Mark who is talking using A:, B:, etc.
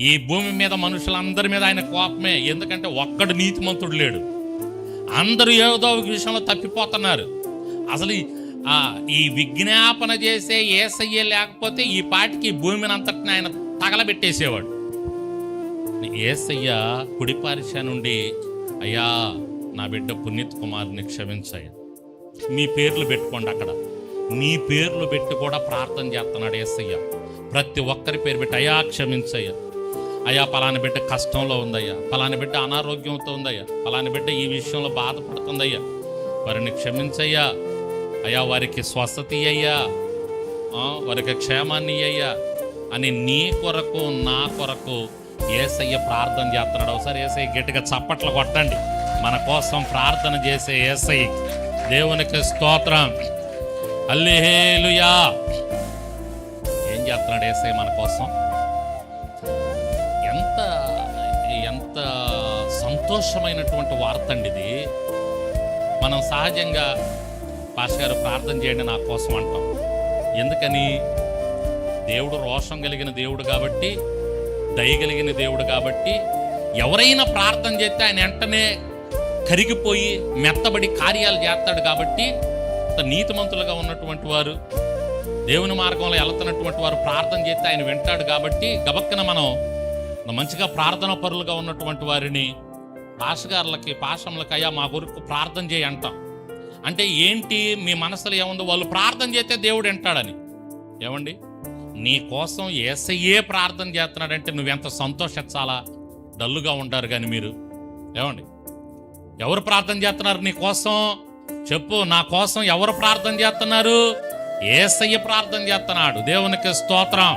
A: ఈ భూమి మీద మనుషులందరి మీద ఆయన కోపమే. ఎందుకంటే ఒక్కడు నీతిమంతుడు లేడు. అందరూ ఏదో ఒక విషయంలో తప్పిపోతున్నారు. అసలు ఈ విజ్ఞాపన చేసే యేసయ్య లేకపోతే ఈ పాటికి భూమిని అంతటిని ఆయన తగలబెట్టేసేవాడు. యేసయ్య కుడిపారిశ నుండి, అయ్యా నా బిడ్డ పునీత్ కుమార్ని క్షమించయ్యా, మీ పేర్లు పెట్టుకోండి, అక్కడ నీ పేర్లు పెట్టి కూడా ప్రార్థన చేస్తున్నాడు యేసయ్య. ప్రతి ఒక్కరి పేరు పెట్టి, అయ్యా క్షమించయ్యా, అయ్యా పలాని బిడ్డ కష్టంలో ఉందయ్యా, పలాని బిడ్డ అనారోగ్యంతో ఉందయ్యా, పలాని బిడ్డ ఈ విషయంలో బాధపడుతుందయ్యా, వారిని క్షమించయ్యా, అయ్యా వారికి స్వస్థత అయ్యా, వారికి క్షేమాన్ని అయ్యా అని నీ కొరకు నా కొరకు యేసయ్య ప్రార్థన చేస్తున్నాడు. ఒకసారి యేసయ్య గట్టిగా చప్పట్లు కొట్టండి. మన కోసం ప్రార్థన చేసే యేసయ్య, దేవునికి స్తోత్రం, హల్లెలూయా. ఏం చేస్తున్నాడు యేసయ్య మన కోసం? ఎంత సంతోషమైనటువంటి వార్త అండి ఇది. మనం సహజంగా పాస్టర్ గారు ప్రార్థన చేయండి నా కోసం అంటాం. ఎందుకని? దేవుడు రోషం కలిగిన దేవుడు కాబట్టి, దయగలిగిన దేవుడు కాబట్టి, ఎవరైనా ప్రార్థన చేస్తే ఆయన వెంటనే కరిగిపోయి మెత్తబడి కార్యాలు చేస్తాడు కాబట్టి, నీతిమంతులుగా ఉన్నటువంటి వారు, దేవుని మార్గంలో వెళ్తున్నటువంటి వారు ప్రార్థన చేస్తే ఆయన వింటాడు కాబట్టి, గబక్కన మనం మంచిగా ప్రార్థన పరులుగా ఉన్నటువంటి వారిని పాషగారులకి పాషంలకి, అయ్యా మా కొరకు ప్రార్థన చేయి అంటాం. అంటే ఏంటి? మీ మనసులో ఏముందో వాళ్ళు ప్రార్థన చేస్తే దేవుడు వింటాడని. ఏమండి, నీ కోసం యేసయ్యే ప్రార్థన చేస్తున్నాడంటే నువ్వెంత సంతోషించాలా? డల్లుగా ఉంటారు కానీ మీరు. ఏమండి, ఎవరు ప్రార్థన చేస్తున్నారు నీ కోసం? చెప్పు, నా కోసం ఎవరు ప్రార్థన చేస్తున్నారు? యేసయ్య ప్రార్థన చేస్తున్నాడు. దేవునికి స్తోత్రం.